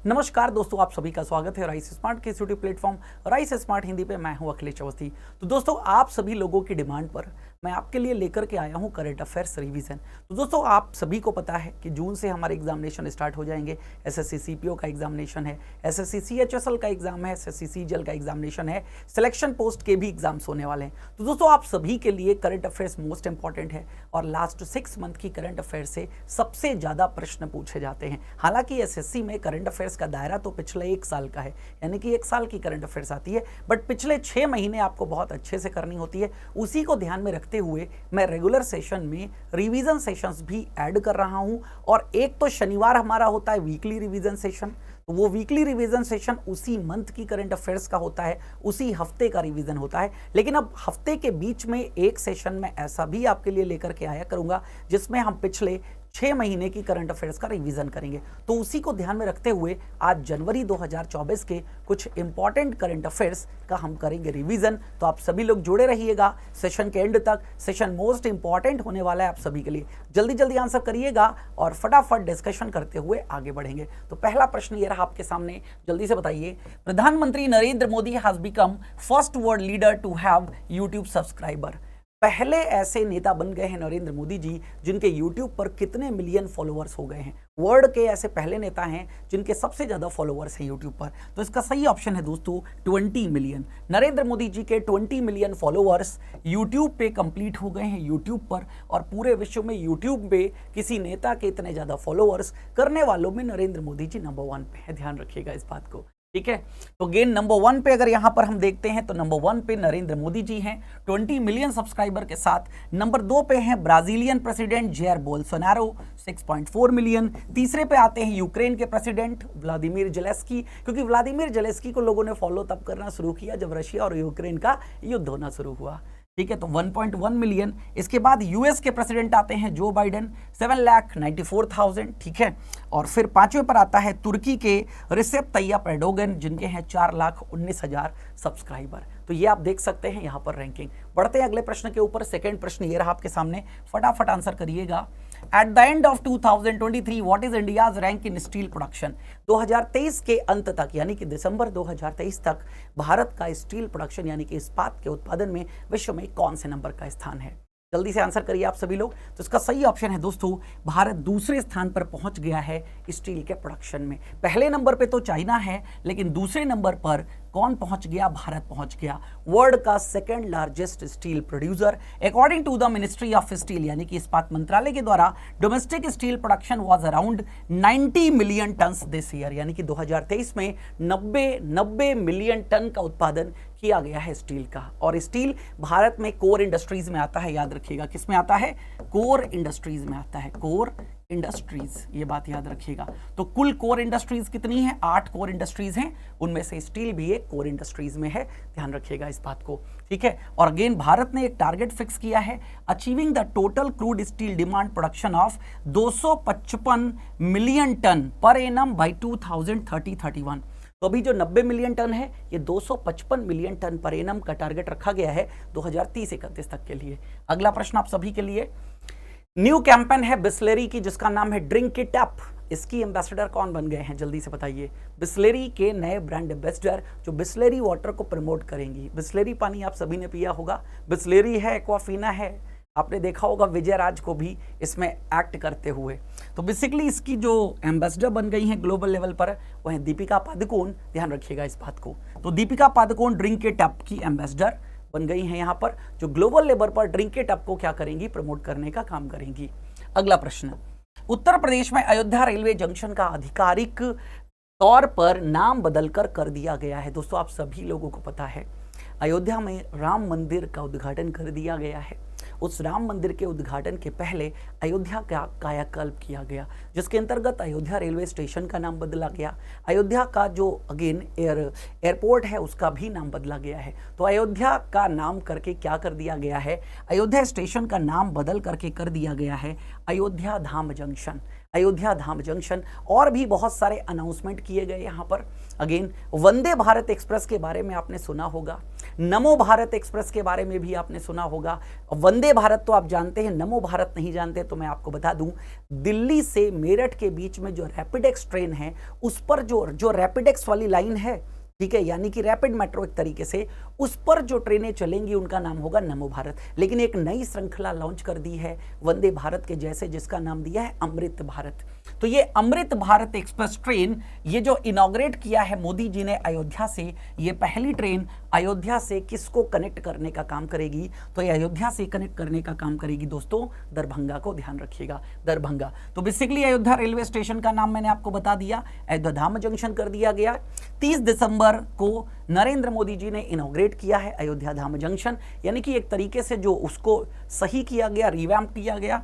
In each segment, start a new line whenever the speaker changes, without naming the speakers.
नमस्कार दोस्तों, आप सभी का स्वागत है राइस स्मार्ट के YouTube platform rice smart Hindi पे। मैं हूं अखिलेश अवस्थी। तो दोस्तों, आप सभी लोगों की डिमांड पर मैं आपके लिए लेकर के आया हूं करंट अफेयर्स रिवीजन। तो दोस्तों, आप सभी को पता है कि जून से हमारे एग्जामिनेशन स्टार्ट हो जाएंगे। एसएससी सीपीओ का एग्जामिनेशन है, एसएससी सीएचएसएल का एग्जाम है, एसएससी सीजीएल का एग्जामिनेशन है, सिलेक्शन पोस्ट के भी एग्जाम्स होने वाले हैं। तो दोस्तों, आप सभी के लिए करंट अफेयर्स मोस्ट इंपॉर्टेंट है और लास्ट 6 मंथ की करंट अफेयर्स से सबसे ज्यादा प्रश्न पूछे जाते हैं। हालांकि एसएससी में करंट अफेयर्स का दायरा तो पिछले 1 साल का है, यानी कि 1 साल की करंट अफेयर्स आती है, बट पिछले 6 महीने आपको बहुत अच्छे से करनी होती है। उसी को ध्यान में रखते हुए मैं रेगुलर सेशन में रिवीजन सेशंस भी ऐड कर रहा हूं। और एक तो शनिवार हमारा होता है वीकली रिवीजन सेशन, तो वो वीकली रिवीजन सेशन उसी मंथ की करंट अफेयर्स का होता है, उसी हफ्ते का रिवीजन होता है। लेकिन अब हफ्ते के बीच में एक सेशन में ऐसा भी आपके लिए लेकर के आया करूंगा जिसमें हम पिछले 6 महीने की करंट अफेयर्स का रिवीजन करेंगे। तो उसी को ध्यान में रखते हुए आज जनवरी 2024 के कुछ इंपॉर्टेंट करंट अफेयर्स का हम करेंगे रिवीजन। तो आप सभी लोग जुड़े रहिएगा सेशन के एंड तक। सेशन मोस्ट इंपॉर्टेंट होने वाला है आप सभी के लिए। जल्दी जल्दी आंसर करिएगा और फटाफट डिस्कशन करते हुए आगे बढ़ेंगे। तो पहला प्रश्न ये रहा आपके सामने, जल्दी से बताइए। प्रधानमंत्री Narendra Modi has become first world leader to have YouTube subscriber. पहले ऐसे नेता बन गए हैं नरेंद्र मोदी जी जिनके यूट्यूब पर कितने मिलियन फॉलोअर्स हो गए हैं। वर्ल्ड के ऐसे पहले नेता हैं जिनके सबसे ज्यादा फॉलोअर्स हैं यूट्यूब पर। तो इसका सही ऑप्शन है दोस्तों 20 मिलियन। नरेंद्र मोदी जी के 20 मिलियन फॉलोअर्स यूट्यूब पे कंप्लीट हो गए हैं यूट्यूब पर। और पूरे विश्व में यूट्यूब पे किसी नेता के इतने ज्यादा फॉलोअर्स करने वालों में नरेंद्र मोदी जी नंबर 1 पे है। ध्यान रखिएगा इस बात को, ठीक है। तो गेन नंबर 1 पे अगर यहां पर हम देखते हैं तो नंबर 1 पे नरेंद्र मोदी जी हैं 20 मिलियन सब्सक्राइबर के साथ। नंबर 2 पे हैं Brazilian president Jair Bolsonaro 6.4 million. तीसरे पे आते हैं यूक्रेन के प्रेसिडेंट व्लादिमीर जेलेस्की, क्योंकि व्लादिमीर जेलेस्की को लोगों ने फॉलो तब करना शुरू किया जब रशिया और यूक्रेन का युद्ध होना शुरू हुआ, ठीक है। तो 1.1 मिलियन। इसके बाद यूएस के प्रेसिडेंट आते हैं जो बाइडेन 7,94,000, ठीक है। और फिर 5वें पर आता है तुर्की के रिसेप तैयप एर्दोगन जिनके हैं 4,19,000 सब्सक्राइबर। तो ये आप देख सकते हैं यहाँ पर रैंकिंग। बढ़ते हैं अगले प्रश्न के ऊपर। सेकंड प्रश्न ये रहा आपके सामने, फटाफट आंसर करिएगा। At the end of 2023 what is India's rank in steel production. 2023 के अंत तक यानी कि दिसंबर 2023 तक भारत का स्टील प्रोडक्शन यानी कि इस्पात के उत्पादन में विश्व में कौन से नंबर का स्थान है। जल्दी से आंसर करिए आप सभी लोग। तो इसका सही ऑप्शन है दोस्तों, भारत दूसरे स्थान पर पहुंच गया है स्टील के प्रोडक्शन में। पहले नंबर पे तो चाइना है, लेकिन दूसरे नंबर पर कौन पहुंच गया? भारत पहुंच गया, वर्ल्ड का second largest steel producer. According to the ministry of steel यानी कि इस्पात मंत्रालय के द्वारा domestic steel production was around 90 million tons this year, यानी कि 2023 में 90 मिलियन टन का उत्पादन किया गया है स्टील का। और स्टील भारत में कोर इंडस्ट्रीज में आता है, याद रखिएगा। किस में आता है? कोर इंडस्ट्रीज में आता है, कोर इंडस्ट्रीज, ये बात याद रखिएगा। तो कुल कोर इंडस्ट्रीज कितनी है? 8 कोर इंडस्ट्रीज हैं, उनमें से स्टील भी एक कोर इंडस्ट्रीज में है। ध्यान रखिएगा इस बात को, ठीक है। और अगेन भारत ने एक टारगेट फिक्स किया है, achieving the total crude steel demand production of 255 million ton per annum by 2030-31। तो अभी जो 90 मिलियन टन है, ये 255 मिलियन टन पर एनम का टारगेट रखा गया है 2030-31 तक के लिए। अगला प्रश्न आप सभी के लिए, न्यू कैंपेन है बिस्लेरी की जिसका नाम है ड्रिंक इट अप। इसकी एम्बेसडर कौन बन गए हैं? जल्दी से बताइए। बिस्लेरी के नए ब्रांड एम्बेसडर जो बिस्लेरी वाटर को प्रमोट करेंगी। बिस्लेरी पानी आप सभी ने पिया होगा, बिस्लेरी है, एक्वाफीना है, आपने देखा होगा विजय राज को भी इसमें एक्ट करते हुए। तो बेसिकली इसकी जो एम्बेसडर बन गई हैं ग्लोबल लेवल पर वह है दीपिका पादुकोण। ध्यान रखिएगा इस बात को। तो Deepika Padukone drink it up की एम्बेसडर बन गई हैं यहाँ पर, जो ग्लोबल लेवल पर ड्रिंक इट अप को क्या करेंगी? प्रमोट करने का काम करेंगी। अगला प्रश्न, उत्तर प्रदेश में अयोध्या रेलवे जंक्शन का आधिकारिक तौर पर नाम बदलकर कर दिया गया है। दोस्तों, आप सभी लोगों को पता है अयोध्या में राम मंदिर का उद्घाटन कर दिया गया है। उस राम मंदिर के उद्घाटन के पहले अयोध्या का कायाकल्प किया गया, जिसके अंतर्गत अयोध्या रेलवे स्टेशन का नाम बदला गया। अयोध्या का जो अगेन एयरपोर्ट है उसका भी नाम बदला गया है। तो अयोध्या का नाम करके क्या कर दिया गया है? अयोध्या स्टेशन का नाम बदल करके कर दिया गया है अयोध्या धाम जंक्शन। अयोध्या धाम जंक्शन। और भी बहुत सारे अनाउंसमेंट किए गए यहाँ पर। अगेन वंदे भारत एक्सप्रेस के बारे में आपने सुना होगा। नमो भारत एक्सप्रेस के बारे में भी आपने सुना होगा। वंदे भारत तो आप जानते हैं, नमो भारत नहीं जानते तो मैं आपको बता दूं, दिल्ली से मेरठ के बीच में जो रैपिडेक्स ट्रेन है उस पर जो रैपिडेक्स वाली लाइन है, ठीक है, यानी कि रैपिड मेट्रो एक तरीके से, उस पर जो ट्रेनें चलेंगी उनका नाम होगा नमो भारत। लेकिन एक नई श्रृंखला लॉन्च कर दी है वंदे भारत के जैसे, जिसका नाम दिया है अमृत भारत। तो ये अमृत भारत एक्सप्रेस ट्रेन, ये जो इनॉग्रेट किया है मोदी जी ने अयोध्या से, ये पहली ट्रेन अयोध्या से किसको कनेक्ट करने का काम करेगी? तो ये अयोध्या से कनेक्ट करने का काम करेगी दोस्तों दरभंगा को, ध्यान रखिएगा, दरभंगा। तो बेसिकली अयोध्या रेलवे स्टेशन का नाम मैंने आपको बता दिया, अयोध्या धाम जंक्शन कर दिया गया। 30 दिसंबर को नरेंद्र मोदी जी ने इनॉग्रेट किया है अयोध्या धाम जंक्शन, यानी कि एक तरीके से जो उसको सही किया गया, रिवैम्प किया गया।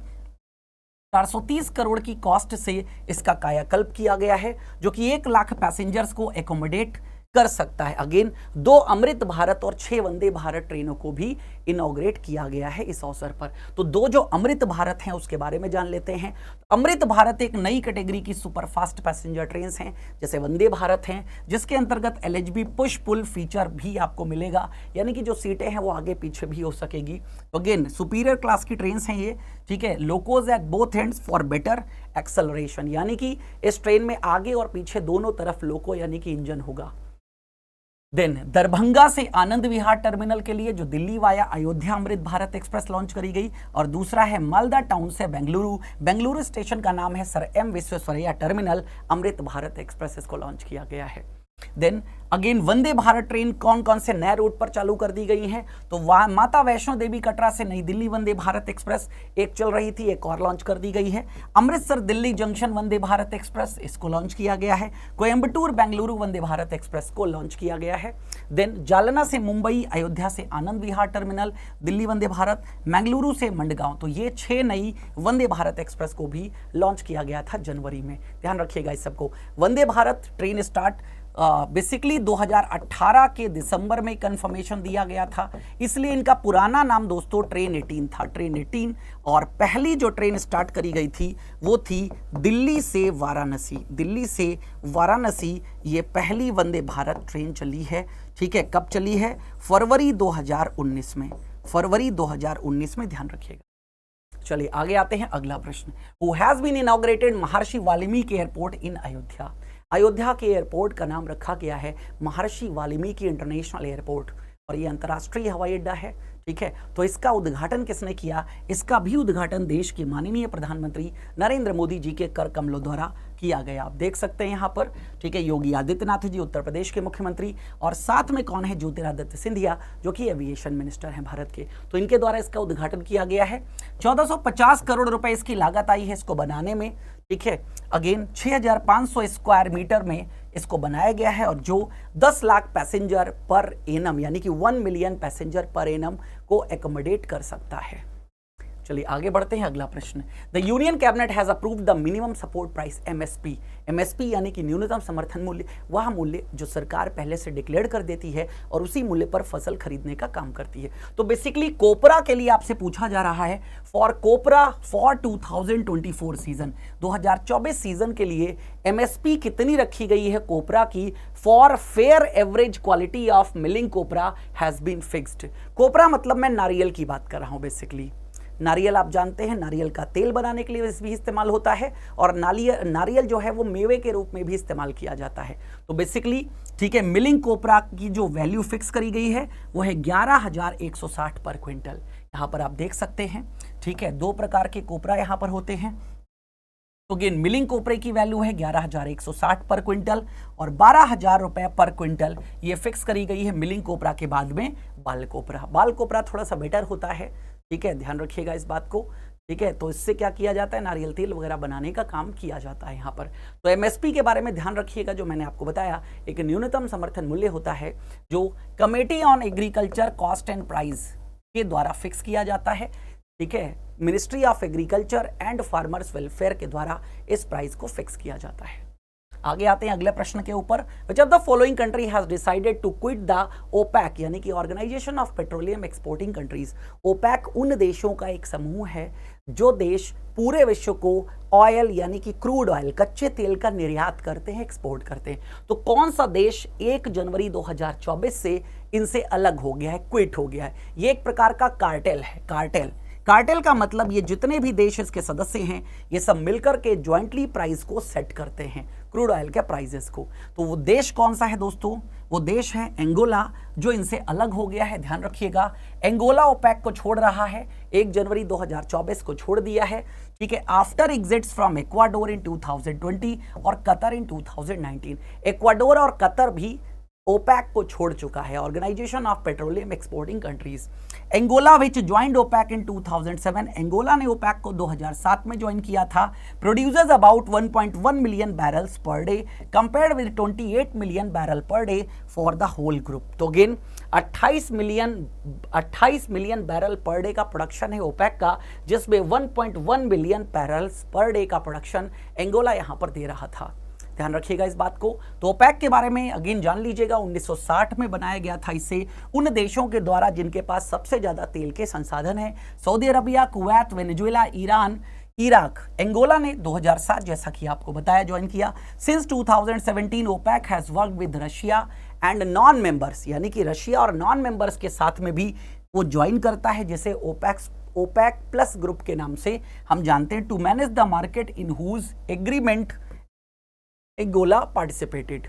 430 करोड़ की कॉस्ट से इसका कायाकल्प किया गया है, जो कि 1 लाख पैसेंजर्स को एकोमोडेट कर सकता है। अगेन 2 अमृत भारत और 6 वंदे भारत ट्रेनों को भी इनॉग्रेट किया गया है इस अवसर पर। तो 2 जो अमृत भारत हैं उसके बारे में जान लेते हैं। अमृत भारत एक नई कैटेगरी की सुपरफास्ट पैसेंजर ट्रेन हैं, जैसे वंदे भारत हैं, जिसके अंतर्गत LHB पुश पुल फीचर भी आपको मिलेगा, यानी कि जो सीटें हैं वो आगे पीछे भी हो सकेगी। तो अगेन सुपीरियर क्लास की ट्रेन हैं ये, ठीक है। Locos at both ends for better acceleration, यानी कि इस ट्रेन में आगे और पीछे दोनों तरफ लोको यानी कि इंजन होगा। देन दरभंगा से आनंद विहार टर्मिनल के लिए जो Delhi via Ayodhya Amrit Bharat express launch करी गई, और दूसरा है मालदा टाउन से बेंगलुरु स्टेशन का नाम है sir M Visvesvaraya terminal, Amrit Bharat express इसको लॉन्च किया गया है। Then again Vande Bharat train कौन कौन से नए रूट पर चालू कर दी गई हैं? तो माता वैष्णो देवी कटरा से नई दिल्ली वंदे भारत एक्सप्रेस एक चल रही थी, एक और लॉन्च कर दी गई है। अमृतसर दिल्ली जंक्शन वंदे भारत एक्सप्रेस, इसको लॉन्च किया गया है। कोयंबटूर बेंगलुरु वंदे भारत एक्सप्रेस को लॉन्च किया गया है। देन जालना से मुंबई, अयोध्या से आनंद विहार टर्मिनल, दिल्ली वंदे भारत, बेंगलुरु से मंडगांव, तो ये 6 नई वंदे भारत एक्सप्रेस को भी लॉन्च किया गया था जनवरी में। ध्यान रखिएगा इस सबको। Vande Bharat train start basically 2018 के दिसंबर में कंफर्मेशन दिया गया था, इसलिए इनका पुराना नाम दोस्तों ट्रेन 18 था, ट्रेन 18। और पहली जो ट्रेन स्टार्ट करी गई थी वो थी दिल्ली से वाराणसी, दिल्ली से वाराणसी ये पहली वंदे भारत ट्रेन चली है, ठीक है। कब चली है? फरवरी 2019 में, फरवरी 2019 में, ध्यान रखिएगा। चलिए आगे आते हैं, अगला प्रश्न। Who has been inaugurated Maharshi Valmiki airport इन अयोध्या? अयोध्या के एयरपोर्ट का नाम रखा गया है महर्षि वाल्मीकि इंटरनेशनल एयरपोर्ट, और ये अंतर्राष्ट्रीय हवाई अड्डा है, ठीक है। तो इसका उद्घाटन किसने किया? इसका भी उद्घाटन देश के माननीय प्रधानमंत्री नरेंद्र मोदी जी के कर कमलों द्वारा किया गया। आप देख सकते हैं यहाँ पर, ठीक है। योगी आदित्यनाथ जी उत्तर प्रदेश के मुख्यमंत्री, और साथ में कौन है? ज्योतिरादित्य सिंधिया, जो कि एविएशन मिनिस्टर हैं भारत के। तो इनके द्वारा इसका उद्घाटन किया गया है। 1450 करोड़ रुपए इसकी लागत आई है इसको बनाने में, ठीक है। अगेन 6500 स्क्वायर मीटर में इसको बनाया गया है, और जो 10 लाख पैसेंजर पर एनम यानी कि 1 मिलियन पैसेंजर पर एनम को एकोमोडेट कर सकता है। चलिए आगे बढ़ते हैं, अगला प्रश्न। The union cabinet has approved the minimum support price MSP। MSP यानी कि न्यूनतम समर्थन मूल्य, वह मूल्य जो सरकार पहले से डिक्लेयर कर देती है और उसी मूल्य पर फसल खरीदने का काम करती है। तो बेसिकली कोपरा के लिए आपसे पूछा जा रहा है, for copra for 2024 season, 2024 season के लिए MSP कितनी रखी गई है कोपरा की? For fair average quality of milling copra has been fixed. Copra मतलब मैं नारियल की बात कर रहा हूं। बेसिकली नारियल आप जानते हैं, नारियल का तेल बनाने के लिए भी इस्तेमाल होता है, और नारियल जो है वो मेवे के रूप में भी इस्तेमाल किया जाता है। तो बेसिकली, ठीक है, मिलिंग कोपरा की जो वैल्यू फिक्स करी गई है वो है 11,160 पर क्विंटल। यहाँ पर आप देख सकते हैं, ठीक है, 2 प्रकार के कोपरा यहाँ पर होते हैं। तो अगेन मिलिंग कोपरे की वैल्यू है 11,160 पर क्विंटल, और 12,000 रुपए पर क्विंटल ये फिक्स करी गई है मिलिंग कोपरा के बाद में बाल कोपरा। बाल कोपरा थोड़ा सा बेटर होता है, ठीक है, ध्यान रखिएगा इस बात को, ठीक है। तो इससे क्या किया जाता है? नारियल तेल वगैरह बनाने का काम किया जाता है यहाँ पर। तो MSP के बारे में ध्यान रखिएगा, जो मैंने आपको बताया, एक न्यूनतम समर्थन मूल्य होता है जो committee on agriculture cost and price के द्वारा फिक्स किया जाता है, ठीक है। Ministry of agriculture and farmers welfare के द्वारा इस प्राइस को फिक्स किया जाता है। आगे आते हैं अगले प्रश्न के ऊपर। Which of the following country has decided to quit the OPEC यानी कि organisation of petroleum exporting countries. OPEC उन देशों का एक समूह है जो देश पूरे विश्व को ऑयल यानी कि क्रूड ऑयल कच्चे तेल का निर्यात करते हैं, एक्सपोर्ट करते हैं। तो कौन सा देश 1 जनवरी 2024 से इनसे अलग हो गया है, क्विट हो गया है? ये एक प्रकार का कार्टेल है। कार्टेल का मतलब ये जितने भी देश इसके सदस्य हैं ये सब मिलकर के ज्वाइंटली प्राइस को सेट करते हैं, क्रूड ऑयल के प्राइसेस को। तो वो देश कौन सा है दोस्तों? वो देश है एंगोला, जो इनसे अलग हो गया है। ध्यान रखिएगा, एंगोला ओपेक को छोड़ रहा है, 1 जनवरी 2024 को छोड़ दिया है, ठीक है। After exits from Ecuador in 2020 और कतर इन 2019। इक्वाडोर और कतर भी ओपेक को छोड़ चुका है, organisation of petroleum exporting countries. Angola which joined OPEC in 2007, Angola ने ओपेक को 2007 में ज्वाइन किया था। Producers about 1.1 million barrels per day compared with 28 million barrel per day for the whole group. तो again 28 million barrel per day का production है OPEC का, जिसमें 1.1 मिलियन बैरल्स पर डे का प्रोडक्शन एंगोला यहां पर दे रहा था। ध्यान रखिएगा इस बात को। तो ओपेक के बारे में अगेन जान लीजिएगा, 1960 में बनाया गया था इसे उन देशों के द्वारा जिनके पास सबसे ज्यादा तेल के संसाधन है, Saudi Arabia, Kuwait, Venezuela, Iran, Iraq. Angola ने 2007 जैसा कि आपको बताया ज्वाइन किया। Since 2017 OPEC has work with Russia and non members, यानी कि रशिया और नॉन मेंबर्स के साथ में भी वो ज्वाइन करता है, जिसे ओपेक प्लस ग्रुप के नाम से हम जानते हैं। To manage the market in whose agreement Angola participated.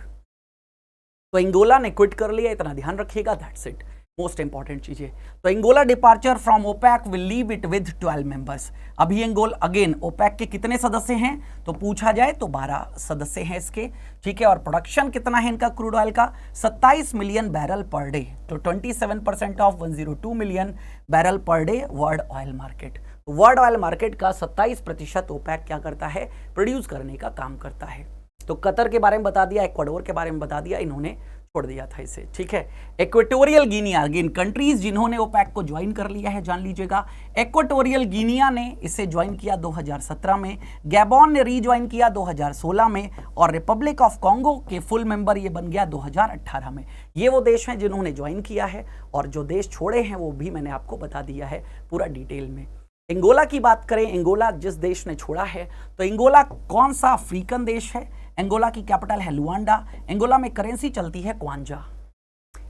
तो एंगोला ने क्विट कर लिया, इतना ध्यान रखिएगा, दैट्स इट, मोस्ट इंपॉर्टेंट चीजें। तो Angola departure from OPEC will leave it with 12 members. अभी एंगोला अगेन ओपेक के कितने सदस्य हैं तो पूछा जाए तो 12 सदस्य हैं इसके, ठीक है। और प्रोडक्शन कितना है इनका क्रूड ऑयल का? 27 मिलियन बैरल पर डे, तो 27% of 102 million barrel per day world oil market. World oil market का 27% ओपेक क्या करता है? प्रोड्यूस करने का काम करता है। तो कतर के बारे में बता दिया, इक्वाडोर के बारे में बता दिया, इन्होंने छोड़ दिया था इसे, ठीक है। इक्वेटोरियल गिनिया, अगेन कंट्रीज जिन्होंने ओपेक को ज्वाइन कर लिया है, जान लीजिएगा। इक्वेटोरियल गिनिया ने इसे ज्वाइन किया 2017 में, गैबॉन ने रीज्वाइन किया 2016 में, और रिपब्लिक ऑफ कॉन्गो के फुल मेंबर ये बन गया 2018 में। ये वो देश हैं जिन्होंने ज्वाइन किया है, और जो देश छोड़े हैं वो भी मैंने आपको बता दिया है पूरा डिटेल में। एंगोला की बात करें, एंगोला जिस देश ने छोड़ा है, तो एंगोला कौन सा अफ्रीकन देश है? एंगोला की कैपिटल है लुआंडा। एंगोला में करेंसी चलती है क्वांजा।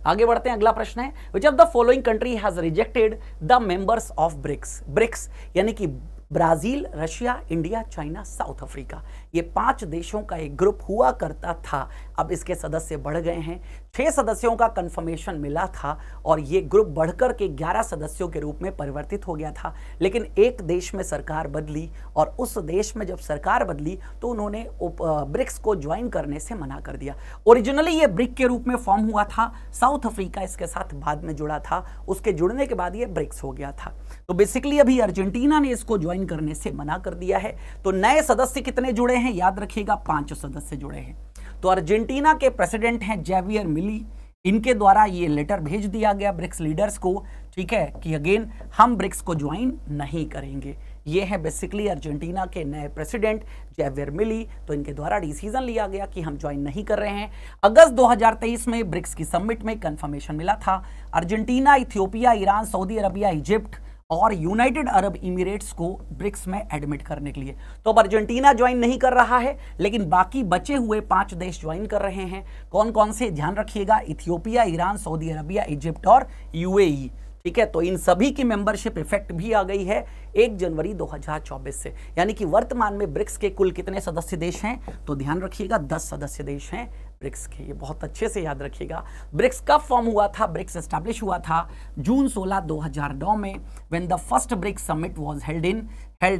आगे बढ़ते हैं, अगला प्रश्न है, which of the following country has rejected the members of BRICS. BRICS यानी कि Brazil, Russia, India, China, South Africa, ये 5 देशों का एक ग्रुप हुआ करता था। अब इसके सदस्य बढ़ गए हैं, 6 सदस्यों का कंफर्मेशन मिला था, और ये ग्रुप बढ़कर के 11 सदस्यों के रूप में परिवर्तित हो गया था। लेकिन एक देश में सरकार बदली, और उस देश में जब सरकार बदली तो उन्होंने ब्रिक्स को ज्वाइन करने से मना कर दिया। ओरिजिनली ये ब्रिक के रूप में फॉर्म हुआ था, साउथ अफ्रीका इसके साथ बाद में जुड़ा था, उसके जुड़ने के बाद ये ब्रिक्स हो गया था। तो बेसिकली अभी अर्जेंटीना ने इसको ज्वाइन करने से मना कर दिया है। तो नए सदस्य कितने जुड़े हैं? याद रखिएगा, 5 सदस्य जुड़े हैं। तो अर्जेंटीना के प्रेसिडेंट हैं जेवियर मिली, इनके द्वारा ये लेटर भेज दिया गया ब्रिक्स लीडर्स को, ठीक है, कि अगेन हम ब्रिक्स को ज्वाइन नहीं करेंगे। ये है बेसिकली अर्जेंटीना के नए प्रेसिडेंट जेवियर मिली। तो इनके द्वारा डिसीजन लिया गया कि हम ज्वाइन नहीं कर रहे हैं। अगस्त 2023 में ब्रिक्स की समिट में कंफर्मेशन मिला था। Argentina, Ethiopia, Iran, Saudi Arabia, Egypt और यूनाइटेड अरब इमिरेट्स को ब्रिक्स में एडमिट करने के लिए। तो अब अर्जेंटीना ज्वाइन नहीं कर रहा है, लेकिन बाकी बचे हुए 5 देश ज्वाइन कर रहे हैं। कौन कौन से? ध्यान रखिएगा, Ethiopia, Iran, Saudi Arabia, Egypt और यूएई, ठीक है। तो इन सभी की मेंबरशिप इफेक्ट भी आ गई है 1 जनवरी 2024 से। यानी कि वर्तमान में ब्रिक्स के कुल कितने सदस्य देश हैं? तो ध्यान रखिएगा, 10 सदस्य देश हैं ब्रिक्स के। ये बहुत अच्छे से याद रखिएगा। ब्रिक्स कब फॉर्म हुआ था? ब्रिक्स एस्टैब्लिश हुआ था जून 16, 2009 में, when the first BRICS summit was held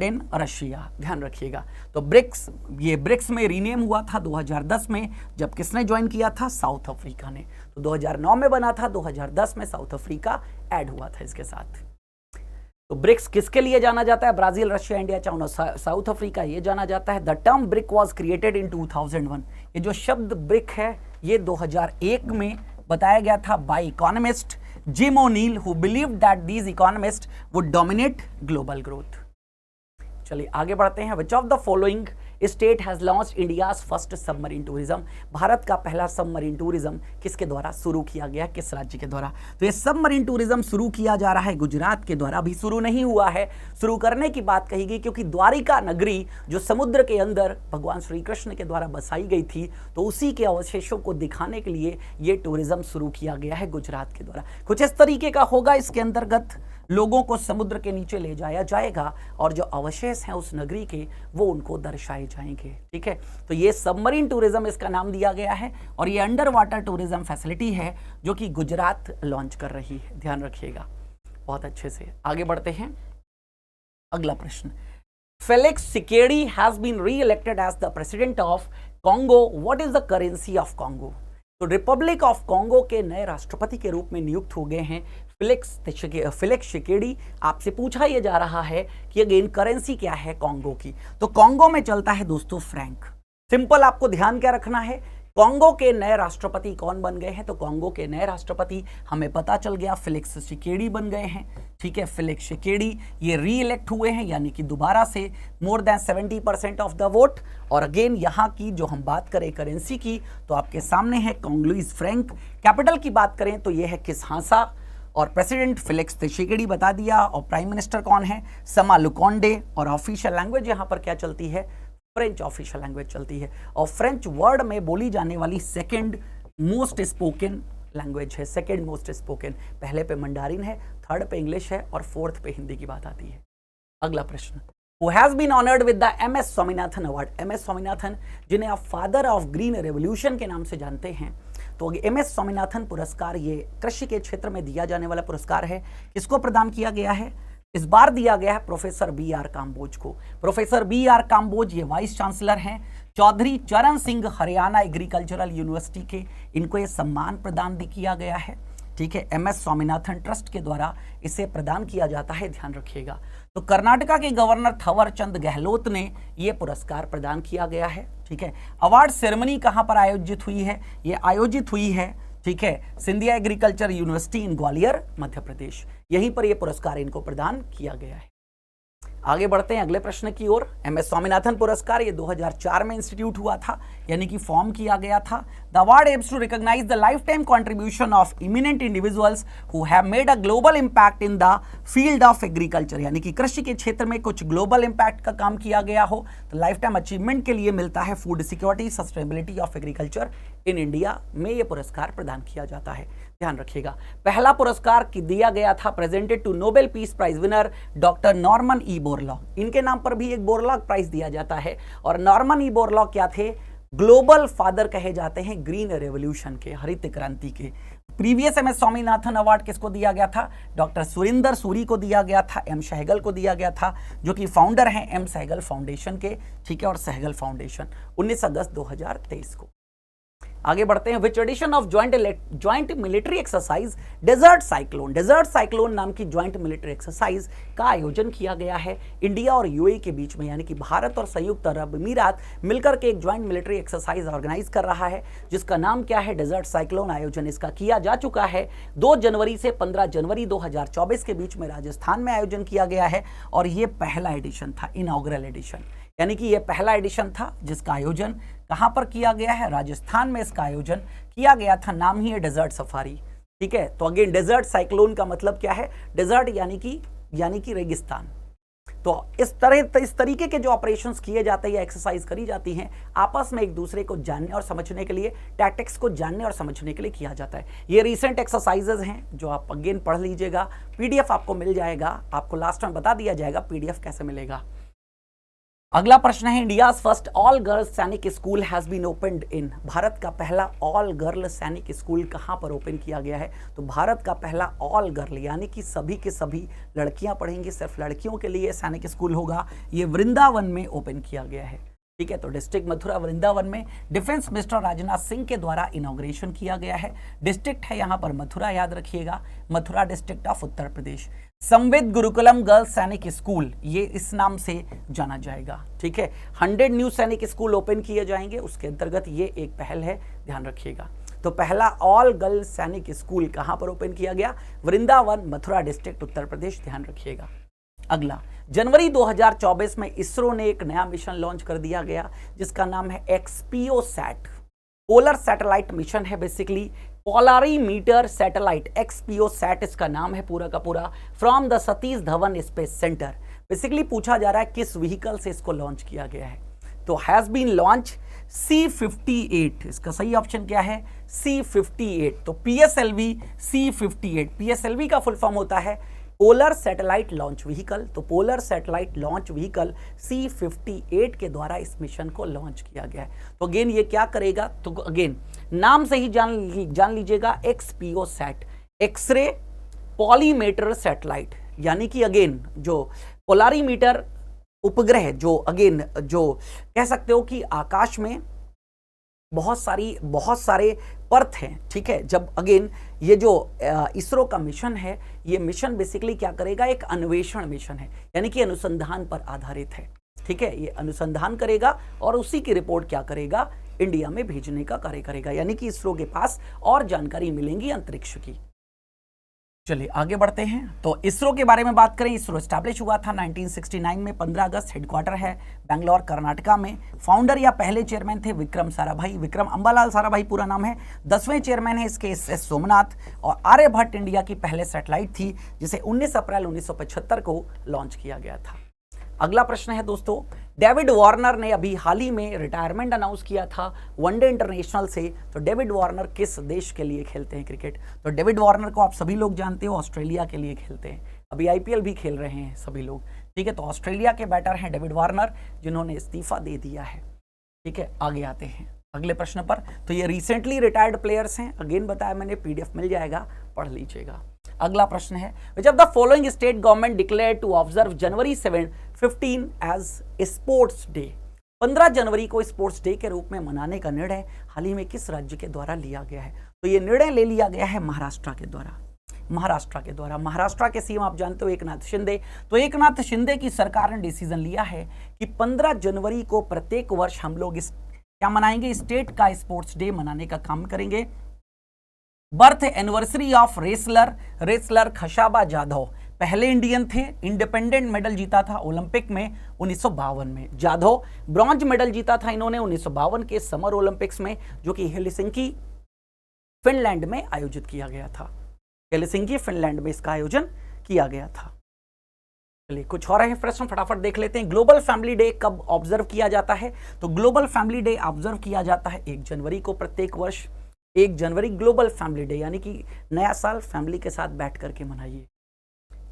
in Russia. ध्यान रखिएगा। तो ब्रिक्स में रीनेम हुआ था 2010 में, जब किसने ज्वाइन किया था? साउथ अफ्रीका ने। तो 2009 में बना था, 2010 में साउथ अफ्रीका ऐड हुआ था इसके साथ। तो ब्रिक्स किसके लिए जाना जाता है? Brazil, Russia, India, China, South Africa, ये जाना जाता है। The term brick was created in 2001। ये जो शब्द ब्रिक है ये 2001 में बताया गया था by economist Jim O'Neill, who believed that these economist would dominate global growth. चलिए आगे बढ़ते हैं। Which of the following state has launched India's first submarine tourism. भारत का पहला सबमरीन टूरिज्म किसके द्वारा शुरू किया गया, किस राज्य के द्वारा? तो ये सबमरीन टूरिज्म शुरू किया जा रहा है गुजरात के द्वारा। अभी शुरू नहीं हुआ है, शुरू करने की बात कही गई, क्योंकि द्वारिका नगरी जो समुद्र के अंदर भगवान श्री कृष्ण के द्वारा बसाई गई थी, तो उसी के अवशेषों को दिखाने के लिए ये टूरिज्म शुरू किया गया है गुजरात के द्वारा। कुछ इस तरीके का होगा, इसके अंतर्गत लोगों को समुद्र के नीचे ले जाया जाएगा और जो अवशेष हैं उस नगरी के वो उनको दर्शाए जाएंगे। ठीक है, तो ये सबमरीन टूरिज्म इसका नाम दिया गया है और ये अंडर वाटर टूरिज्म फैसिलिटी है जो कि गुजरात लॉन्च कर रही है, ध्यान रखिएगा बहुत अच्छे से। आगे बढ़ते हैं, अगला प्रश्न। Felix Tshisekedi has been reelected as the president of Congo, what is the currency of Congo? तो रिपब्लिक ऑफ कॉन्गो के नए राष्ट्रपति के रूप में नियुक्त हो गए हैं फेलिक्स शिकेड़ी। आपसे पूछा यह जा रहा है कि अगेन करेंसी क्या है कॉन्गो की? तो कॉन्गो में चलता है दोस्तों फ्रैंक। सिंपल, आपको ध्यान क्या रखना है, कॉन्गो के नए राष्ट्रपति कौन बन गए हैं? तो कॉन्गो के नए राष्ट्रपति हमें पता चल गया फेलिक्स शिकेड़ी बन गए हैं। ठीक है, फेलिक्स शिकेड़ी ये री इलेक्ट हुए हैं, यानी कि दोबारा से more than 70% of the vote. और अगेन यहाँ की जो हम बात करें करेंसी की, तो आपके सामने है कॉन्गोलीज फ्रैंक। कैपिटल की बात करें तो ये है किसहासा और प्रेसिडेंट फेलिक्स त्शिसेकेड़ी बता दिया। और प्राइम मिनिस्टर कौन है? समा लुकोंडे। और ऑफिशियल लैंग्वेज यहाँ पर क्या चलती है? फ्रेंच ऑफिशियल लैंग्वेज चलती है और फ्रेंच वर्ल्ड में बोली जाने वाली सेकेंड मोस्ट स्पोकन लैंग्वेज है, सेकेंड मोस्ट स्पोकन। पहले पे मंडारिन है, थर्ड पे इंग्लिश है और फोर्थ पे हिंदी की बात आती है। अगला प्रश्न, Who has been honored with the MS Swaminathan award? MS Swaminathan जिन्हें आप फादर ऑफ ग्रीन रेवोल्यूशन के नाम से जानते हैं, तो MS स्वामीनाथन पुरस्कार ये कृषि के क्षेत्र में दिया जाने वाला पुरस्कार है। किसको प्रदान किया गया है? इस बार दिया गया है प्रोफेसर BR काम्बोज को। प्रोफेसर BR काम्बोज ये वाइस चांसलर हैं। चौधरी चरण सिंह हरियाणा एग्रीकल्चरल यूनिवर्सिटी के, इनको ये सम्मान प्रदान किया गया है। ठीक है, MS स्वामीनाथन ट्रस्ट के द्वारा इसे प्रदान किया जाता है, ध्यान रखिएगा। तो कर्नाटका के गवर्नर थवर चंद गहलोत ने यह पुरस्कार प्रदान किया गया है। ठीक है, अवार्ड सेरेमनी कहां पर आयोजित हुई है? ये आयोजित हुई है, ठीक है, सिंधिया एग्रीकल्चर यूनिवर्सिटी इन ग्वालियर मध्य प्रदेश। यहीं पर यह पुरस्कार इनको प्रदान किया गया है। आगे बढ़ते हैं अगले प्रश्न की ओर। MS स्वामीनाथन पुरस्कार ये 2004 में इंस्टीट्यूट हुआ था, यानी कि फॉर्म किया गया था। The award aims to recognise the life time contribution of eminent individuals who have made a global impact in the field of agriculture, यानी कि कृषि के क्षेत्र में कुछ ग्लोबल इम्पैक्ट का काम किया गया हो तो लाइफ टाइम अचीवमेंट के लिए मिलता है। Food security sustainability of agriculture in India में ये पुरस्कार प्रदान किया जाता है, ध्यान रखिएगा। पहला पुरस्कार दिया गया था presented to Nobel peace prize winner doctor Norman E Borlaug. इनके नाम पर भी एक बोरलॉग प्राइज दिया जाता है। और नॉर्मन ई बोरलॉग क्या थे? ग्लोबल फादर कहे जाते हैं ग्रीन रेवोल्यूशन के, हरित क्रांति के। प्रीवियस MS स्वामीनाथन अवार्ड किसको दिया गया था? डॉक्टर सुरिंदर सूरी को दिया गया था, M सहगल को दिया गया था, जो कि फाउंडर हैं M सहगल फाउंडेशन के। ठीक है, और सहगल फाउंडेशन 19 अगस्त 2023 को। आगे बढ़ते हैं। Which edition of joint military exercise Desert Cyclone? Desert Cyclone नाम की ज्वाइंट मिलिट्री एक्सरसाइज का आयोजन किया गया है इंडिया और UAE के बीच में, यानी कि भारत और संयुक्त अरब अमीरात मिलकर के एक ज्वाइंट मिलिट्री एक्सरसाइज ऑर्गेनाइज कर रहा है, जिसका नाम क्या है? Desert Cyclone. आयोजन इसका किया जा चुका है 2 जनवरी से 15 जनवरी 2024 के बीच में राजस्थान में आयोजन किया गया है। और ये पहला एडिशन था, इनॉग्रल एडिशन, यानी कि यह पहला एडिशन था जिसका आयोजन कहां पर किया गया है? राजस्थान में इसका आयोजन किया गया था। नाम ही है डेजर्ट सफारी। ठीक है, तो अगेन डेजर्ट साइक्लोन का मतलब क्या है? डेजर्ट यानी कि रेगिस्तान। तो इस तरीके के जो ऑपरेशंस किए जाते हैं या एक्सरसाइज करी जाती हैं, आपस में एक दूसरे को जानने और समझने के लिए, टैक्टिक्स को जानने और समझने के लिए किया जाता है। ये रिसेंट एक्सरसाइजेज हैं जो आप अगेन पढ़ लीजिएगा। PDF आपको मिल जाएगा, आपको लास्ट में बता दिया जाएगा PDF कैसे मिलेगा। अगला प्रश्न है, India's first all girls Sainik school has been opened in. भारत का पहला ऑल गर्ल सैनिक स्कूल कहां पर ओपन किया गया है? तो भारत का पहला ऑल गर्ल, यानी कि सभी के सभी लड़कियां पढ़ेंगी, सिर्फ लड़कियों के लिए सैनिक स्कूल होगा, ये वृंदावन में ओपन किया गया है। ठीक है, तो डिस्ट्रिक्ट मथुरा वृंदावन में डिफेंस मिनिस्टर राजनाथ सिंह के द्वारा इनॉग्रेशन किया गया है। डिस्ट्रिक्ट है यहाँ पर मथुरा, याद रखिएगा, Mathura district of Uttar Pradesh. संविद Gurukulam girls Sainik school, ये इस नाम से जाना जाएगा। ठीक है, 100 न्यू सैनिक स्कूल ओपन किए जाएंगे, उसके अंतर्गत ये एक पहल है, ध्यान रखिएगा। तो पहला ऑल गर्ल्स सैनिक स्कूल कहां पर ओपन किया गया? वृंदावन, मथुरा डिस्ट्रिक्ट, उत्तर प्रदेश, ध्यान रखिएगा। अगला, जनवरी 2024 में इसरो ने एक नया मिशन लॉन्च कर दिया गया जिसका नाम है एक्सपीओसैट। पोलर सैटेलाइट मिशन है, बेसिकली पोलरीमीटर सैटेलाइट, एक्सपीओसैट इसका नाम है पूरा का पूरा, from the Satish Dhawan space centre. Basically पूछा जा रहा है किस व्हीकल से इसको लॉन्च किया गया है, तो हैज बीन लॉन्च C58, इसका सही ऑप्शन क्या है C58। तो PSLV C58, PSLV का फुल फॉर्म होता है पोलर सैटेलाइट लॉन्च व्हीकल। तो polar satellite launch vehicle C58 के द्वारा इस मिशन को लॉन्च किया गया है। तो अगेन ये क्या करेगा, तो अगेन नाम से ही जान लीजिएगा एक्सपीओसैट, एक्सरे पॉलीमीटर सैटेलाइट, यानी कि अगेन जो पोलरीमीटर उपग्रह, जो अगेन जो कह सकते हो कि आकाश में बहुत सारे पर्थ हैं, ठीक है। जब अगेन ये जो इसरो का मिशन है, ये मिशन बेसिकली क्या करेगा, एक अन्वेषण मिशन है, यानी कि अनुसंधान पर आधारित है, ठीक है। ये अनुसंधान करेगा और उसी की रिपोर्ट क्या करेगा, इंडिया में भेजने का कार्य करेगा, यानी कि इसरो के पास और जानकारी मिलेंगी अंतरिक्ष की। चलिए आगे बढ़ते हैं। तो इसरो के बारे में बात करें, इसरो एस्टैब्लिश हुआ था 1969 में, 15 अगस्त, हेडक्वार्टर है बेंगलोर कर्नाटका में। फाउंडर या पहले चेयरमैन थे विक्रम साराभाई, विक्रम अंबालाल साराभाई पूरा नाम है। 10वें चेयरमैन है इसके एस सोमनाथ। और आर्यभट्ट इंडिया की पहले सैटेलाइट थी जिसे 19 अप्रैल 1975 को लॉन्च किया गया था। अगला प्रश्न है दोस्तों, डेविड वार्नर ने अभी हाल ही में रिटायरमेंट अनाउंस किया था वनडे इंटरनेशनल से। तो डेविड वार्नर किस देश के लिए खेलते हैं क्रिकेट, तो डेविड वार्नर को आप सभी लोग जानते हो, ऑस्ट्रेलिया के लिए खेलते हैं। अभी IPL भी खेल रहे हैं सभी लोग, ठीक है। तो ऑस्ट्रेलिया के बैटर हैं डेविड वार्नर, जिन्होंने इस्तीफा दे दिया है, ठीक है। आगे आते हैं अगले प्रश्न पर। तो ये रिसेंटली रिटायर्ड प्लेयर्स हैं, अगेन बताया मैंने, PDF मिल जाएगा, पढ़ लीजिएगा। अगला प्रश्न है, which of the following state government declare to observe January 15 as sports day. 15 जनवरी को स्पोर्ट्स डे के रूप में मनाने का निर्णय हाल ही में किस राज्य के द्वारा लिया गया है, तो ये निर्णय ले लिया गया है महाराष्ट्र के द्वारा। महाराष्ट्र के CM आप जानते हो एकनाथ शिंदे। तो एकनाथ शिंदे की सरकार ने डिसीजन लिया है कि 15 जनवरी को प्रत्येक वर्ष हम लोग इस क्या मनाएंगे, स्टेट का स्पोर्ट्स डे मनाने का काम करेंगे। Birth anniversary of wrestler Khashaba Jadhav, पहले इंडियन थे, इंडिपेंडेंट मेडल जीता था ओलंपिक में 1952 में। जाधव ब्रॉन्ज मेडल जीता था इन्होंने 1952 के समर ओलंपिक्स में, जो कि हेलसिंकी फिनलैंड में आयोजित किया गया था। हेलसिंकी फिनलैंड में इसका आयोजन किया गया था। चलिए कुछ और है प्रश्न फटाफट देख लेते हैं। ग्लोबल फैमिली डे कब ऑब्जर्व किया जाता है, तो ग्लोबल फैमिली डे ऑब्जर्व किया जाता है 1 जनवरी को प्रत्येक वर्ष। 1 जनवरी ग्लोबल फैमिली डे, यानी कि नया साल फैमिली के साथ बैठ करके मनाइए।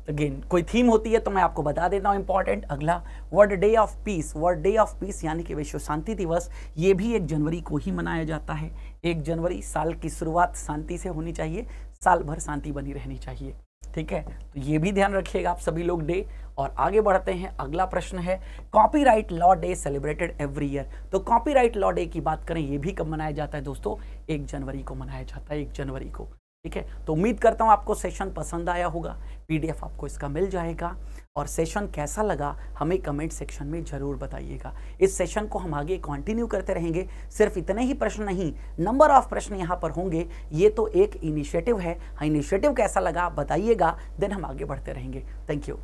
अगेन कोई थीम होती है तो मैं आपको बता देता हूँ इंपॉर्टेंट। अगला वर्ल्ड डे ऑफ पीस, यानी कि विश्व शांति दिवस, ये भी 1 जनवरी को ही मनाया जाता है। 1 जनवरी, साल की शुरुआत शांति से होनी चाहिए, साल भर शांति बनी रहनी चाहिए, ठीक है। तो ये भी ध्यान रखिएगा आप सभी लोग डे। और आगे बढ़ते हैं, अगला प्रश्न है, copyright law day celebrated every year. तो कॉपीराइट लॉ डे की बात करें, ये भी कब मनाया जाता है दोस्तों, 1 जनवरी को मनाया जाता है, 1 जनवरी को, ठीक है। तो उम्मीद करता हूँ आपको सेशन पसंद आया होगा, PDF आपको इसका मिल जाएगा। और सेशन कैसा लगा हमें कमेंट सेक्शन में जरूर बताइएगा। इस सेशन को हम आगे कंटिन्यू करते रहेंगे। सिर्फ इतने ही प्रश्न नहीं, नंबर ऑफ प्रश्न यहाँ पर होंगे। ये तो एक इनिशिएटिव है, हाँ, इनिशिएटिव कैसा लगा बताइएगा, देन हम आगे बढ़ते रहेंगे। Thank you.